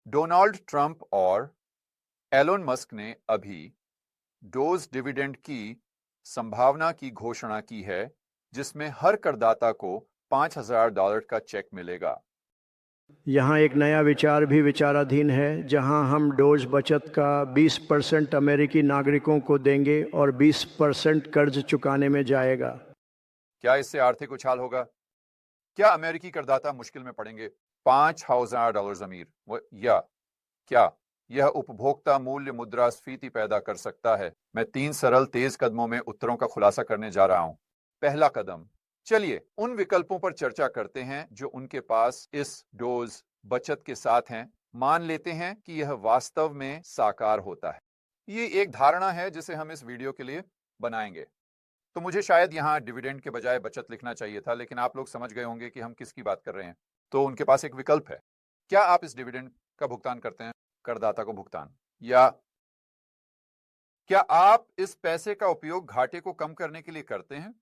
Donald Trump और Elon Musk ने अभी डोज डिविडेंड की संभावना की घोषणा की है, जिसमें हर करदाता को $5,000 का चेक मिलेगा। यहाँ एक नया विचार भी विचाराधीन है, जहाँ हम डोज बचत का 20% अमेरिकी नागरिकों को देंगे और 20% कर्ज चुकाने में जाएगा। क्या इससे आर्थिक उछाल होगा? क्या अमेरिकी करदाता मुश्किल में पड़ेंगे? $5,000 अमीर या क्या यह उपभोक्ता मूल्य मुद्रास्फीति पैदा कर सकता है? मैं 3 सरल तेज कदमों में उत्तरों का खुलासा करने जा रहा हूं। पहला कदम, चलिए उन विकल्पों पर चर्चा करते हैं जो उनके पास इस डोज बचत के साथ हैं। मान लेते हैं कि यह वास्तव में साकार होता है। ये एक धारणा है जिसे हम इस वीडियो के लिए बनाएंगे। तो मुझे शायद यहाँ डिविडेंड के बजाय बचत लिखना चाहिए था, लेकिन आप लोग समझ गए होंगे कि हम किसकी बात कर रहे हैं। तो उनके पास एक विकल्प है। क्या आप इस डिविडेंड का भुगतान करते हैं, करदाता को भुगतान, या क्या आप इस पैसे का उपयोग घाटे को कम करने के लिए करते हैं?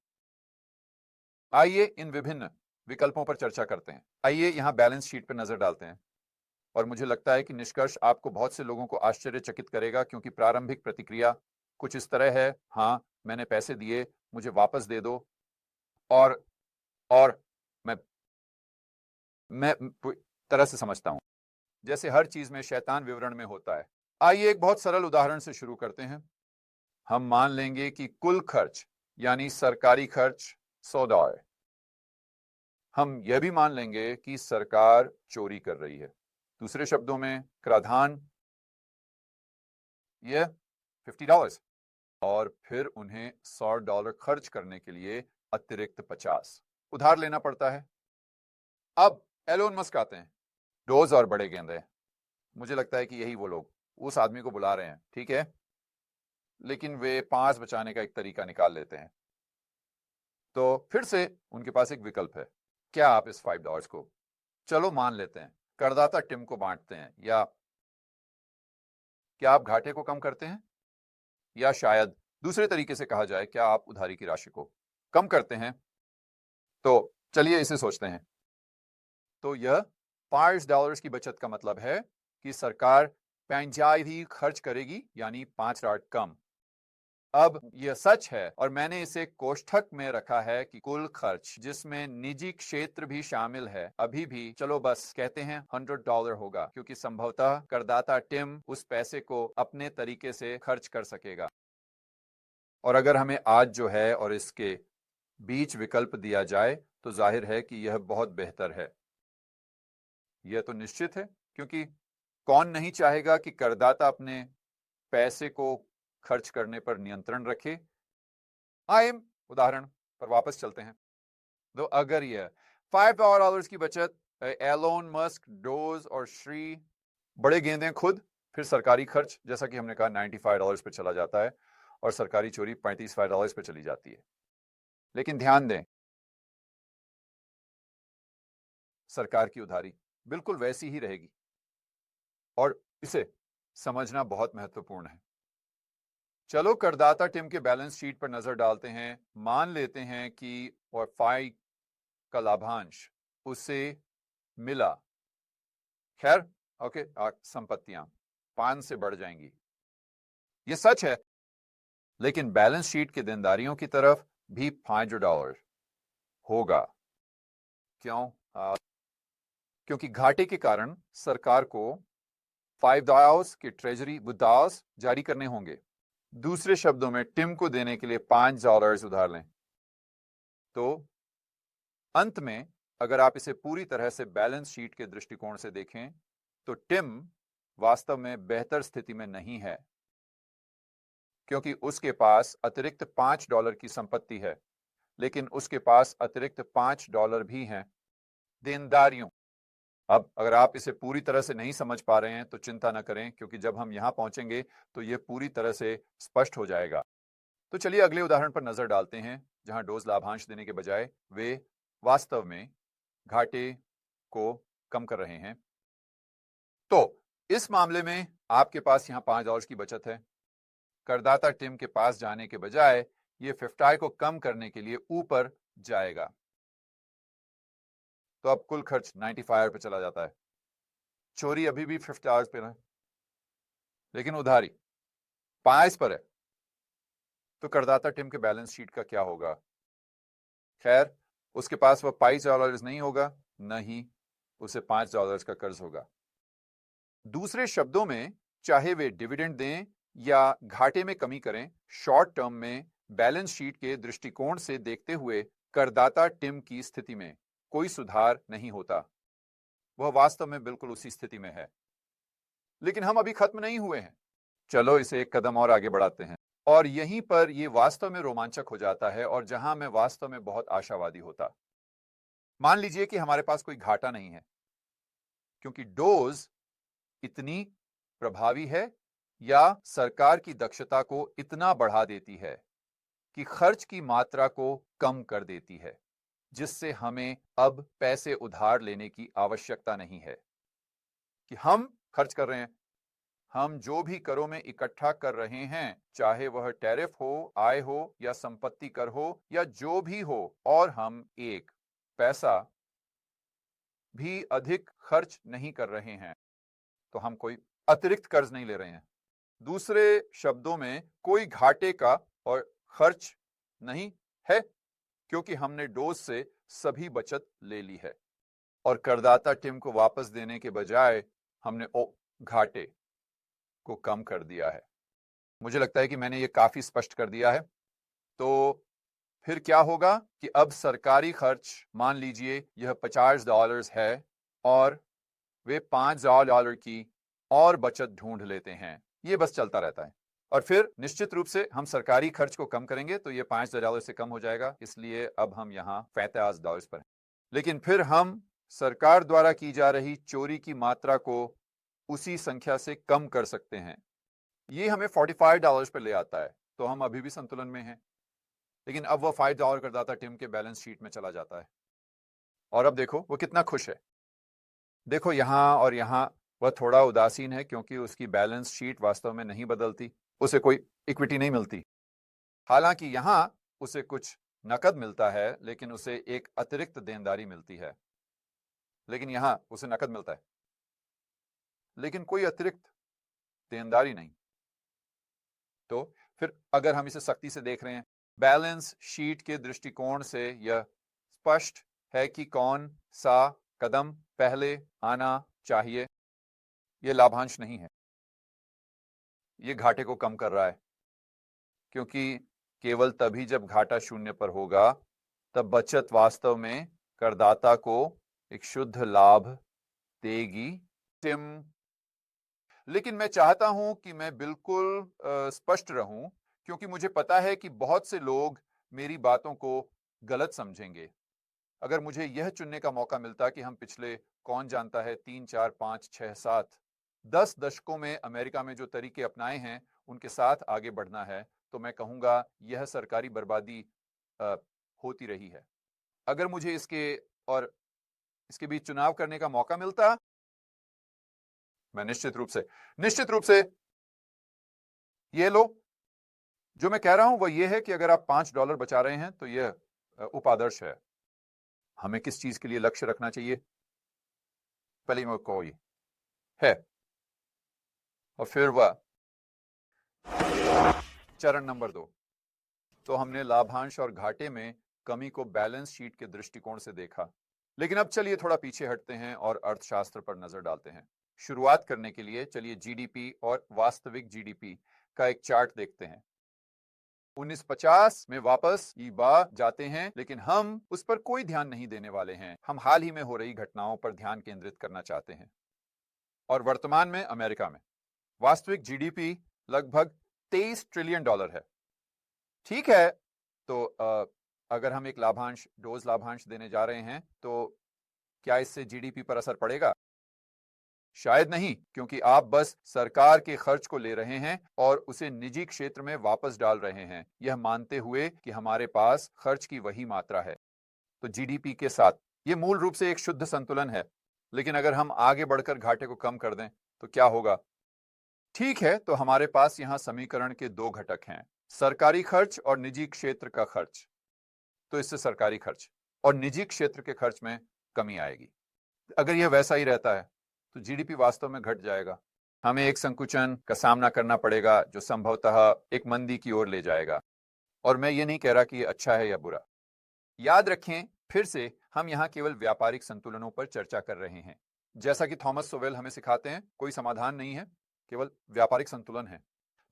आइए इन विभिन्न विकल्पों पर चर्चा करते हैं। आइए यहाँ बैलेंस शीट पर नजर डालते हैं और मुझे लगता है कि निष्कर्ष आपको बहुत से लोगों को आश्चर्यचकित करेगा, क्योंकि प्रारंभिक प्रतिक्रिया कुछ इस तरह है, हाँ मैंने पैसे दिए, मुझे वापस दे दो, और मैं तरह से समझता हूं जैसे हर चीज में शैतान विवरण में होता है। आइए एक बहुत सरल उदाहरण से शुरू करते हैं। हम मान लेंगे कि कुल खर्च यानी सरकारी खर्च $100 है। हम यह भी मान लेंगे कि सरकार चोरी कर रही है। दूसरे शब्दों में कराधान यह $50, और फिर उन्हें $100 खर्च करने के लिए अतिरिक्त 50 उधार लेना पड़ता है। अब एलोन मस्क आते हैं, डोज और बड़े गेंदे। मुझे लगता है कि यही वो लोग उस आदमी को बुला रहे हैं, ठीक है, लेकिन वे 5 बचाने का एक तरीका निकाल लेते हैं। तो फिर से उनके पास एक विकल्प है। क्या आप इस $5 को, चलो मान लेते हैं, करदाता टिम को बांटते हैं, या क्या आप घाटे को कम करते हैं, या शायद दूसरे तरीके से कहा जाए, क्या आप उधारी की राशि को कम करते हैं? तो चलिए इसे सोचते हैं। तो यह $5 की बचत का मतलब है कि सरकार 50 ही खर्च करेगी, यानी 5 कम। अब यह सच है, और मैंने इसे कोष्ठक में रखा है कि कुल खर्च, जिसमें निजी क्षेत्र भी शामिल है, अभी भी चलो बस कहते हैं $100 होगा, क्योंकि संभवतः करदाता टिम उस पैसे को अपने तरीके से खर्च कर सकेगा। और अगर हमें आज जो है और इसके बीच विकल्प दिया जाए तो जाहिर है कि यह बहुत बेहतर है। यह तो निश्चित है, क्योंकि कौन नहीं चाहेगा कि करदाता अपने पैसे को खर्च करने पर नियंत्रण रखे। आइए उदाहरण पर वापस चलते हैं। तो अगर यह $5 की बचत एलोन मस्क, डोज और श्री बड़े गेंदे खुद, फिर सरकारी खर्च जैसा कि हमने कहा $95 पे चला जाता है, और सरकारी चोरी $35 पे चली जाती है। लेकिन ध्यान दें, सरकार की उधारी बिल्कुल वैसी ही रहेगी, और इसे समझना बहुत महत्वपूर्ण है। चलो करदाता टिम के बैलेंस शीट पर नजर डालते हैं। मान लेते हैं कि और फाई का लाभांश उसे मिला। खैर, ओके, संपत्तियां 5 से बढ़ जाएंगी, यह सच है, लेकिन बैलेंस शीट के देनदारियों की तरफ भी $5 होगा। क्यों? क्योंकि घाटे के कारण सरकार को $5 के ट्रेजरी विड्रॉल्स जारी करने होंगे। दूसरे शब्दों में, टिम को देने के लिए $5 उधार लें। तो अंत में अगर आप इसे पूरी तरह से बैलेंस शीट के दृष्टिकोण से देखें तो टिम वास्तव में बेहतर स्थिति में नहीं है, क्योंकि उसके पास अतिरिक्त $5 की संपत्ति है, लेकिन उसके पास अतिरिक्त $5 भी हैं देनदारियों। अब अगर आप इसे पूरी तरह से नहीं समझ पा रहे हैं तो चिंता न करें, क्योंकि जब हम यहां पहुंचेंगे तो यह पूरी तरह से स्पष्ट हो जाएगा। तो चलिए अगले उदाहरण पर नजर डालते हैं, जहां डोज लाभांश देने के बजाय वे वास्तव में घाटे को कम कर रहे हैं। तो इस मामले में आपके पास यहां $5 की बचत है। करदाता टिम के पास जाने के बजाय ये 50 को कम करने के लिए ऊपर जाएगा। तो अब कुल खर्च 95 पे चला जाता है। चोरी अभी भी $50 पे है, लेकिन उधारी 5 पर है। तो करदाता टिम के बैलेंस शीट का क्या होगा? खैर, उसके पास वह $5 नहीं होगा, न ही उसे $5 का कर्ज होगा। दूसरे शब्दों में, चाहे वे डिविडेंड दें या घाटे में कमी करें, शॉर्ट टर्म में बैलेंस शीट के दृष्टिकोण से देखते हुए करदाता टिम की स्थिति में कोई सुधार नहीं होता। वह वास्तव में बिल्कुल उसी स्थिति में है। लेकिन हम अभी खत्म नहीं हुए हैं। चलो इसे एक कदम और आगे बढ़ाते हैं। और यहीं पर यह वास्तव में रोमांचक हो जाता है और जहां मैं वास्तव में बहुत आशावादी होता। मान लीजिए कि हमारे पास कोई घाटा नहीं है, क्योंकि डोज इतनी प्रभावी है या सरकार की दक्षता को इतना बढ़ा देती है कि खर्च की मात्रा को कम कर देती है, जिससे हमें अब पैसे उधार लेने की आवश्यकता नहीं है कि हम खर्च कर रहे हैं। हम जो भी करों में इकट्ठा कर रहे हैं, चाहे वह टैरिफ हो, आय हो या संपत्ति कर हो या जो भी हो, और हम एक पैसा भी अधिक खर्च नहीं कर रहे हैं, तो हम कोई अतिरिक्त कर्ज नहीं ले रहे हैं। दूसरे शब्दों में, कोई घाटे का और खर्च नहीं है, क्योंकि हमने डोज से सभी बचत ले ली है और करदाता टिम को वापस देने के बजाय हमने घाटे को कम कर दिया है। मुझे लगता है कि मैंने ये काफी स्पष्ट कर दिया है। तो फिर क्या होगा कि अब सरकारी खर्च, मान लीजिए यह $50 है और वे $5 की और बचत ढूंढ लेते हैं। ये बस चलता रहता है और फिर निश्चित रूप से हम सरकारी खर्च को कम करेंगे तो ये $5 से कम हो जाएगा, इसलिए अब हम यहाँ $50 पर हैं। लेकिन फिर हम सरकार द्वारा की जा रही चोरी की मात्रा को उसी संख्या से कम कर सकते हैं। ये हमें $45 पर ले आता है, तो हम अभी भी संतुलन में हैं। लेकिन अब वह $5 करदाता टिम के बैलेंस शीट में चला जाता है और अब देखो वो कितना खुश है। देखो यहाँ और यहाँ वह थोड़ा उदासीन है, क्योंकि उसकी बैलेंस शीट वास्तव में नहीं बदलती, उसे कोई इक्विटी नहीं मिलती। हालांकि यहाँ उसे कुछ नकद मिलता है, लेकिन उसे एक अतिरिक्त देनदारी मिलती है। लेकिन यहाँ उसे नकद मिलता है, लेकिन कोई अतिरिक्त देनदारी नहीं। तो फिर अगर हम इसे सख्ती से देख रहे हैं, बैलेंस शीट के दृष्टिकोण से यह स्पष्ट है कि कौन सा कदम पहले आना चाहिए। यह लाभांश नहीं है, यह घाटे को कम कर रहा है, क्योंकि केवल तभी जब घाटा शून्य पर होगा तब बचत वास्तव में करदाता को एक शुद्ध लाभ देगी। टिम, लेकिन मैं चाहता हूं कि मैं बिल्कुल स्पष्ट रहूं, क्योंकि मुझे पता है कि बहुत से लोग मेरी बातों को गलत समझेंगे। अगर मुझे यह चुनने का मौका मिलता कि हम पिछले कौन जानता है 3, 4, 5, 6, 7, 10 दशकों में अमेरिका में जो तरीके अपनाए हैं उनके साथ आगे बढ़ना है, तो मैं कहूंगा यह सरकारी बर्बादी होती रही है। अगर मुझे इसके बीच चुनाव करने का मौका मिलता, मैं निश्चित रूप से ये लो, जो मैं कह रहा हूं वह यह है कि अगर आप $5 बचा रहे हैं तो यह उपादर्श है। हमें किस चीज के लिए लक्ष्य रखना चाहिए? पहली में कोई है, और फिर वह चरण नंबर 2। तो हमने लाभांश और घाटे में कमी को बैलेंस शीट के दृष्टिकोण से देखा। लेकिन अब चलिए थोड़ा पीछे हटते हैं और अर्थशास्त्र पर नजर डालते हैं। शुरुआत करने के लिए चलिए जीडीपी और वास्तविक जीडीपी का एक चार्ट देखते हैं। 1950 में वापस जाते हैं, लेकिन हम उस पर कोई ध्यान नहीं देने वाले हैं। हम हाल ही में हो रही घटनाओं पर ध्यान केंद्रित करना चाहते हैं। और वर्तमान में अमेरिका में वास्तविक जीडीपी लगभग $23 ट्रिलियन है। ठीक है, तो अगर हम एक डोज लाभांश देने जा रहे हैं तो क्या इससे जीडीपी पर असर पड़ेगा? शायद नहीं, क्योंकि आप बस सरकार के खर्च को ले रहे हैं और उसे निजी क्षेत्र में वापस डाल रहे हैं, यह मानते हुए कि हमारे पास खर्च की वही मात्रा है। तो जीडीपी के साथ यह मूल रूप से एक शुद्ध संतुलन है। लेकिन अगर हम आगे बढ़कर घाटे को कम कर दें तो क्या होगा? ठीक है, तो हमारे पास यहां समीकरण के 2 घटक हैं, सरकारी खर्च और निजी क्षेत्र का खर्च। तो इससे सरकारी खर्च और निजी क्षेत्र के खर्च में कमी आएगी। अगर यह वैसा ही रहता है तो जीडीपी वास्तव में घट जाएगा। हमें एक संकुचन का सामना करना पड़ेगा जो संभवतः एक मंदी की ओर ले जाएगा। और मैं ये नहीं कह रहा कि ये अच्छा है या बुरा। याद रखें, फिर से हम यहाँ केवल व्यापारिक संतुलनों पर चर्चा कर रहे हैं। जैसा कि थॉमस सोवेल हमें सिखाते हैं, कोई समाधान नहीं है, केवल व्यापारिक संतुलन है।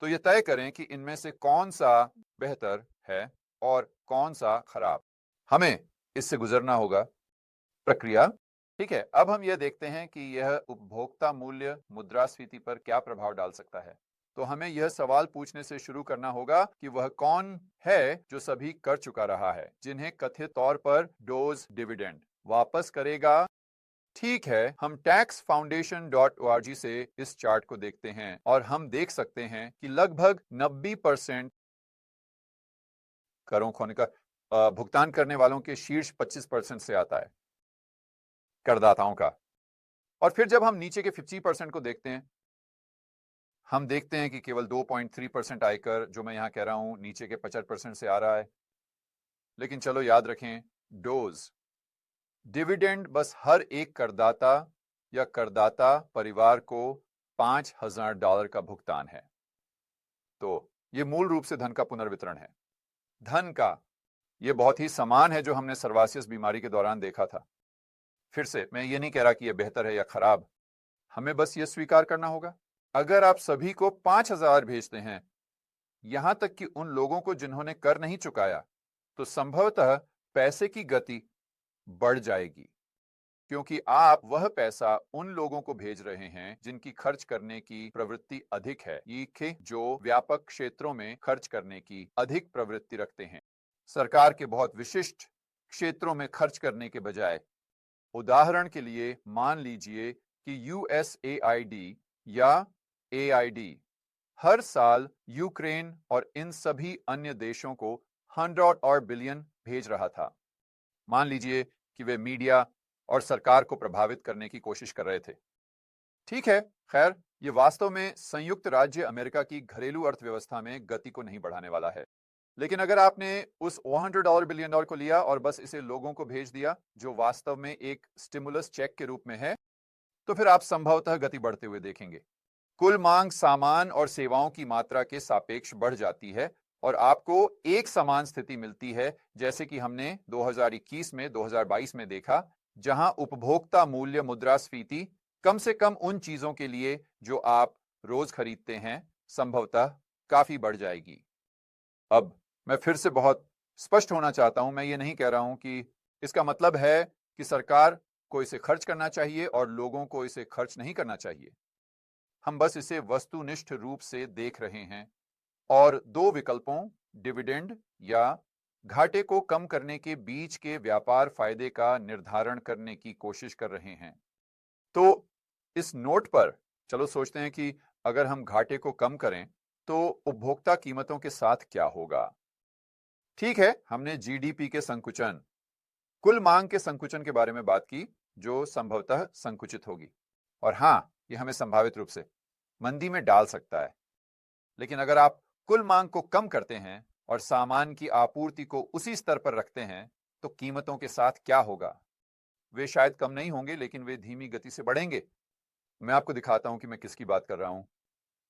तो ये तय करें कि इनमें से कौन सा बेहतर है और कौन सा खराब। हमें इससे गुजरना होगा प्रक्रिया। ठीक है, अब हम यह देखते हैं कि यह उपभोक्ता मूल्य मुद्रास्फीति पर क्या प्रभाव डाल सकता है। तो हमें यह सवाल पूछने से शुरू करना होगा कि वह कौन है जो सभी कर चुका रहा है, जिन्हें कथित तौर पर डोज डिविडेंड वापस करेगा। ठीक है, हम taxfoundation.org से इस चार्ट को देखते हैं और हम देख सकते हैं कि लगभग 90% करों खोने का भुगतान करने वालों के शीर्ष 25% से आता है, करदाताओं का। और फिर जब हम नीचे के 50% को देखते हैं, हम देखते हैं कि केवल 2.3% आयकर, जो मैं यहां कह रहा हूं, नीचे के 50% से आ रहा है। लेकिन चलो याद रखें, डोज डिविडेंड बस हर एक करदाता या करदाता परिवार को $5,000 का भुगतान है। तो यह मूल रूप से धन का पुनर्वितरण है। धन का यह बहुत ही समान है जो हमने सर्वासियस बीमारी के दौरान देखा था। फिर से मैं ये नहीं कह रहा कि यह बेहतर है या खराब, हमें बस यह स्वीकार करना होगा। अगर आप सभी को 5,000 भेजते हैं, यहां तक कि उन लोगों को जिन्होंने कर नहीं चुकाया, तो संभवतः पैसे की गति बढ़ जाएगी, क्योंकि आप वह पैसा उन लोगों को भेज रहे हैं जिनकी खर्च करने की प्रवृत्ति अधिक है, ये जो व्यापक क्षेत्रों में खर्च करने की अधिक प्रवृत्ति रखते हैं। सरकार के बहुत विशिष्ट क्षेत्रों में खर्च करने के बजाय, उदाहरण के लिए मान लीजिए कि USAID या AID हर साल यूक्रेन और इन सभी अन्य देशों को 100 और बिलियन भेज रहा था। मान लीजिए कि वे मीडिया और सरकार को प्रभावित करने की कोशिश कर रहे थे। ठीक है, खैर, यह वास्तव में संयुक्त राज्य अमेरिका की घरेलू अर्थव्यवस्था में गति को नहीं बढ़ाने वाला है। लेकिन अगर आपने उस $100 बिलियन को लिया और बस इसे लोगों को भेज दिया, जो वास्तव में एक स्टिमुलस चेक के रूप में है, तो फिर आप संभवतः गति बढ़ते हुए देखेंगे। कुल मांग सामान और सेवाओं की मात्रा के सापेक्ष बढ़ जाती है और आपको एक समान स्थिति मिलती है, जैसे कि हमने 2021 में 2022 में देखा, जहां उपभोक्ता मूल्य मुद्रास्फीति कम से कम उन चीजों के लिए जो आप रोज खरीदते हैं संभवतः काफी बढ़ जाएगी। अब मैं फिर से बहुत स्पष्ट होना चाहता हूं, मैं ये नहीं कह रहा हूं कि इसका मतलब है कि सरकार को इसे खर्च करना चाहिए और लोगों को इसे खर्च नहीं करना चाहिए। हम बस इसे वस्तुनिष्ठ रूप से देख रहे हैं और दो विकल्पों, डिविडेंड या घाटे को कम करने के बीच के व्यापार फायदे का निर्धारण करने की कोशिश कर रहे हैं। तो इस नोट पर चलो सोचते हैं कि अगर हम घाटे को कम करें तो उपभोक्ता कीमतों के साथ क्या होगा। ठीक है, हमने जीडीपी के संकुचन, कुल मांग के संकुचन के बारे में बात की, जो संभवतः संकुचित होगी। और हां, यह हमें संभावित रूप से मंदी में डाल सकता है। लेकिन अगर आप कुल मांग को कम करते हैं और सामान की आपूर्ति को उसी स्तर पर रखते हैं, तो कीमतों के साथ क्या होगा? वे शायद कम नहीं होंगे, लेकिन वे धीमी गति से बढ़ेंगे। मैं आपको दिखाता हूं कि मैं किसकी बात कर रहा हूं।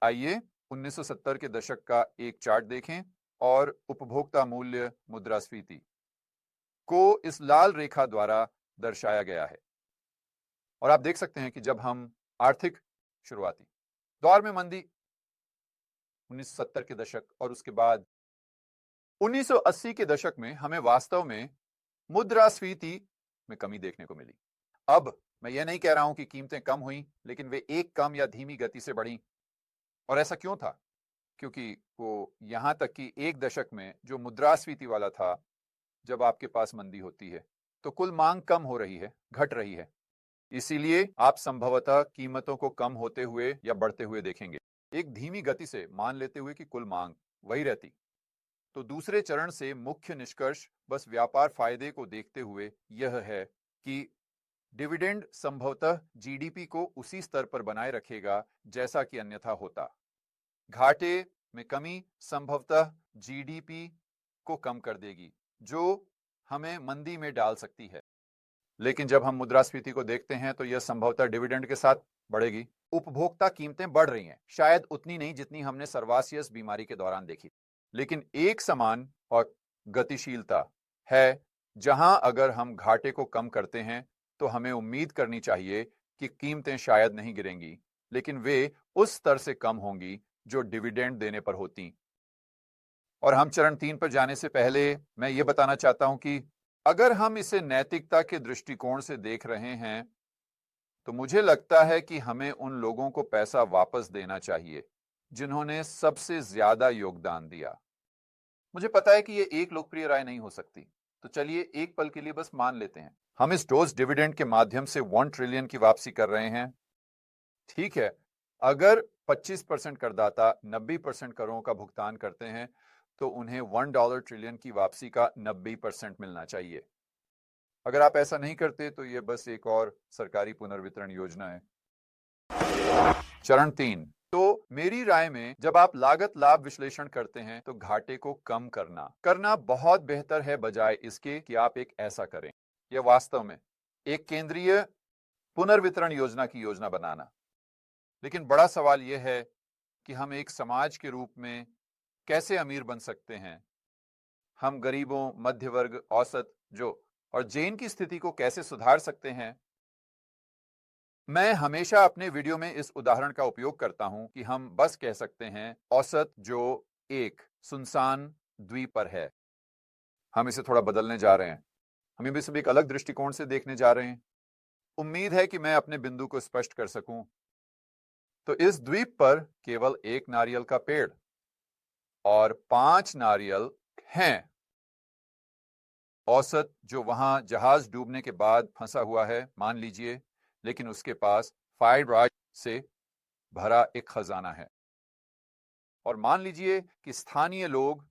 आइए 1970 के दशक का एक चार्ट देखें और उपभोक्ता मूल्य मुद्रास्फीति को इस लाल रेखा द्वारा दर्शाया गया है। और आप देख सकते हैं कि जब हम आर्थिक शुरुआती दौर में मंदी 1970 के दशक और उसके बाद 1980 के दशक में हमें वास्तव में मुद्रास्फीति में कमी देखने को मिली। अब मैं यह नहीं कह रहा हूं कि कीमतें कम हुई, लेकिन वे एक कम या धीमी गति से बढ़ी। और ऐसा क्यों था? क्योंकि वो यहां तक कि एक दशक में जो मुद्रास्फीति वाला था, जब आपके पास मंदी होती है तो कुल मांग कम हो रही है, घट रही है। इसीलिए आप संभवतः कीमतों को कम होते हुए या बढ़ते हुए देखेंगे, एक धीमी गति से मान लेते हुए कि कुल मांग वही रहती। तो दूसरे चरण से मुख्य निष्कर्ष बस व्यापार फायदे को देखते हुए यह है कि डिविडेंड संभवतः जीडीपी को उसी स्तर पर बनाए रखेगा जैसा कि अन्यथा होता। घाटे में कमी संभवतः जीडीपी को कम कर देगी, जो हमें मंदी में डाल सकती है। लेकिन जब हम मुद्रास्फीति को देखते हैं तो यह संभवतः डिविडेंड के साथ बढ़ेगी। उपभोक्ता कीमतें बढ़ रही हैं, शायद उतनी नहीं जितनी हमने सर्वासियस बीमारी के दौरान देखी, लेकिन एक समान और गतिशीलता है जहां अगर हम घाटे को कम करते हैं तो हमें उम्मीद करनी चाहिए कि कीमतें शायद नहीं गिरेंगी, लेकिन वे उस स्तर से कम होंगी जो डिविडेंड देने पर होती। और हम चरण 3 पर जाने से पहले मैं ये बताना चाहता हूं कि अगर हम इसे नैतिकता के दृष्टिकोण से देख रहे हैं तो मुझे लगता है कि हमें उन लोगों को पैसा वापस देना चाहिए जिन्होंने सबसे ज्यादा योगदान दिया। मुझे पता है कि ये एक लोकप्रिय राय नहीं हो सकती, तो चलिए एक पल के लिए बस मान लेते हैं हम इस डोज डिविडेंड के माध्यम से 1 ट्रिलियन की वापसी कर रहे हैं। ठीक है, अगर 25% करदाता 90% करों का भुगतान करते हैं तो उन्हें $1 ट्रिलियन की वापसी का 90% मिलना चाहिए। अगर आप ऐसा नहीं करते तो यह बस एक और सरकारी पुनर्वितरण योजना है। चरण 3, तो मेरी राय में जब आप लागत लाभ विश्लेषण करते हैं तो घाटे को कम करना बहुत बेहतर है बजाय इसके कि आप एक ऐसा करें। यह वास्तव में एक केंद्रीय पुनर्वितरण योजना की योजना बनाना। लेकिन बड़ा सवाल यह है कि हम एक समाज के रूप में कैसे अमीर बन सकते हैं। हम गरीबों, मध्य वर्ग, औसत जो और जैन की स्थिति को कैसे सुधार सकते हैं। मैं हमेशा अपने वीडियो में इस उदाहरण का उपयोग करता हूं कि हम बस कह सकते हैं औसत जो एक सुनसान द्वीप पर है। हम इसे थोड़ा बदलने जा रहे हैं, हम इसे भी एक अलग दृष्टिकोण से देखने जा रहे हैं। उम्मीद है कि मैं अपने बिंदु को स्पष्ट कर सकूं। तो इस द्वीप पर केवल एक नारियल का पेड़ और 5 नारियल हैं। औसत जो वहां जहाज डूबने के बाद फंसा हुआ है, मान लीजिए, लेकिन उसके पास फाइबर से भरा एक खजाना है। और मान लीजिए कि स्थानीय लोग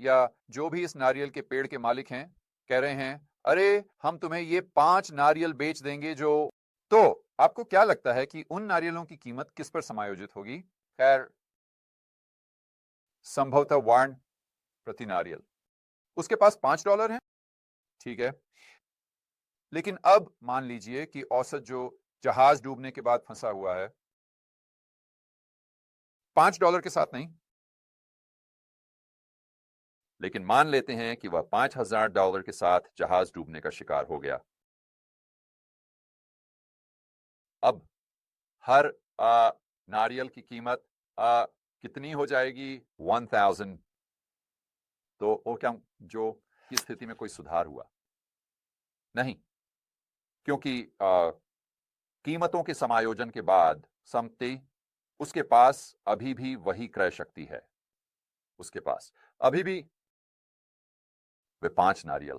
या जो भी इस नारियल के पेड़ के मालिक हैं कह रहे हैं, अरे हम तुम्हें ये 5 नारियल बेच देंगे जो। तो आपको क्या लगता है कि उन नारियलों की कीमत किस पर समायोजित होगी? खैर, संभवतः वार्ण प्रति नारियल। उसके पास $5 है, ठीक है, लेकिन अब मान लीजिए कि औसत जो जहाज डूबने के बाद फंसा हुआ है $5 के साथ नहीं, लेकिन मान लेते हैं कि वह $5,000 के साथ जहाज डूबने का शिकार हो गया। अब हर नारियल की कीमत कितनी हो जाएगी? 1000। तो वो क्या जो की स्थिति में कोई सुधार हुआ नहीं, क्योंकि कीमतों के समायोजन के बाद संपत्ति उसके पास अभी भी वही क्रय शक्ति है। उसके पास अभी भी वे 5 नारियल।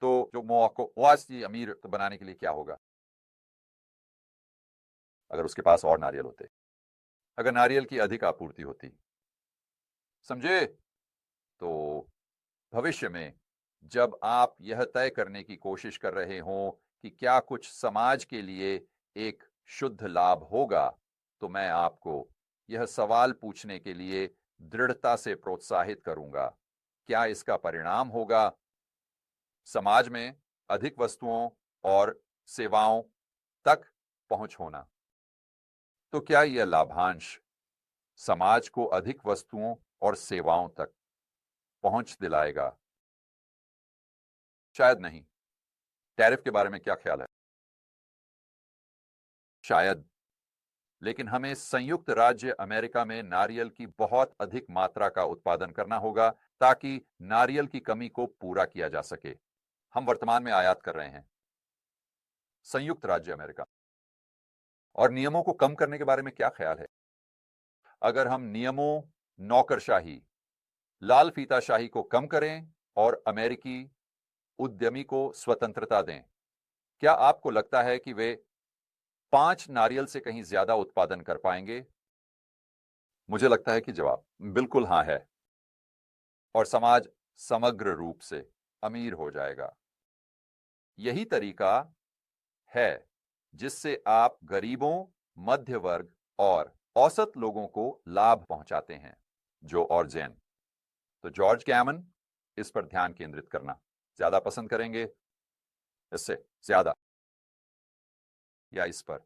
तो जो मुआवजे अमीर तो बनाने के लिए क्या होगा? अगर उसके पास और नारियल होते, अगर नारियल की अधिक आपूर्ति होती, समझे? तो भविष्य में जब आप यह तय करने की कोशिश कर रहे हों कि क्या कुछ समाज के लिए एक शुद्ध लाभ होगा, तो मैं आपको यह सवाल पूछने के लिए दृढ़ता से प्रोत्साहित करूंगा, क्या इसका परिणाम होगा समाज में अधिक वस्तुओं और सेवाओं तक पहुंच होना? तो क्या यह लाभांश समाज को अधिक वस्तुओं और सेवाओं तक पहुंच दिलाएगा? शायद नहीं। टैरिफ के बारे में क्या ख्याल है? शायद, लेकिन हमें संयुक्त राज्य अमेरिका में नारियल की बहुत अधिक मात्रा का उत्पादन करना होगा ताकि नारियल की कमी को पूरा किया जा सके। हम वर्तमान में आयात कर रहे हैं संयुक्त राज्य अमेरिका। और नियमों को कम करने के बारे में क्या ख्याल है? अगर हम नियमों, नौकरशाही, लाल फीताशाही को कम करें और अमेरिकी उद्यमी को स्वतंत्रता दें, क्या आपको लगता है कि वे 5 नारियल से कहीं ज्यादा उत्पादन कर पाएंगे? मुझे लगता है कि जवाब बिल्कुल हां है, और समाज समग्र रूप से अमीर हो जाएगा। यही तरीका है जिससे आप गरीबों, मध्य वर्ग और औसत लोगों को लाभ पहुंचाते हैं। जो और जैन तो जॉर्ज गैमन इस पर ध्यान केंद्रित करना ज्यादा पसंद करेंगे, इससे ज्यादा, या इस पर?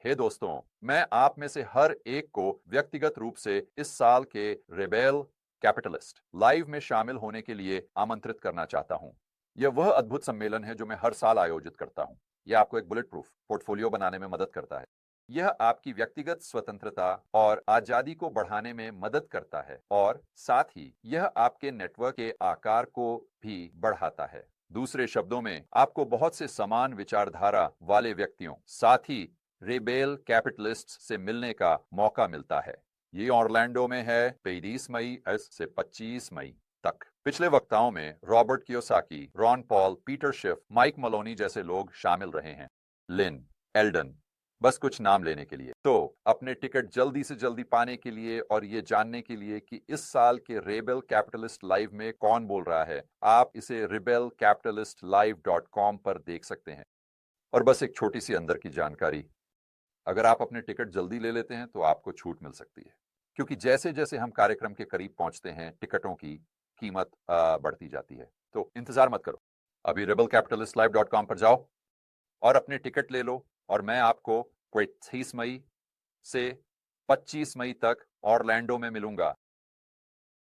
हे दोस्तों, मैं आप में से हर एक को व्यक्तिगत रूप से इस साल के रेबेल कैपिटलिस्ट लाइव में शामिल होने के लिए आमंत्रित करना चाहता हूं। यह वह अद्भुत सम्मेलन है जो मैं हर साल आयोजित करता हूं। यह आपको एक बुलेट प्रूफ पोर्टफोलियो बनाने में मदद करता है। यह आपकी व्यक्तिगत स्वतंत्रता और आजादी को बढ़ाने में मदद करता है और साथ ही यह आपके नेटवर्क के आकार को भी बढ़ाता है। दूसरे शब्दों में, आपको बहुत से समान विचारधारा वाले व्यक्तियों, साथ ही रेबेल कैपिटलिस्ट से मिलने का मौका मिलता है। ये ऑरलैंडो में है 23 मई से 25 मई तक। पिछले वक्ताओं में Robert Kiyosaki, Ron Paul, Peter Schiff, Mike Maloney जैसे लोग शामिल रहे हैं। लिन, एल्डन, बस कुछ नाम लेने के लिए। तो अपने टिकट जल्दी से जल्दी पाने के लिए और ये जानने के लिए कि इस साल के रेबेल कैपिटलिस्ट लाइव में कौन बोल रहा है, आप इसे rebelcapitalistlive.com पर देख सकते हैं। और बस एक छोटी सी अंदर की जानकारी, अगर आप अपने टिकट जल्दी ले लेते हैं तो आपको छूट मिल सकती है, क्योंकि जैसे जैसे हम कार्यक्रम के करीब पहुंचते हैं टिकटों की कीमत बढ़ती जाती है। तो इंतजार मत करो, अभी rebelcapitalistlive.com पर जाओ और अपने टिकट ले लो और मैं आपको 23 मई से 25 मई तक ऑरलैंडो में मिलूंगा।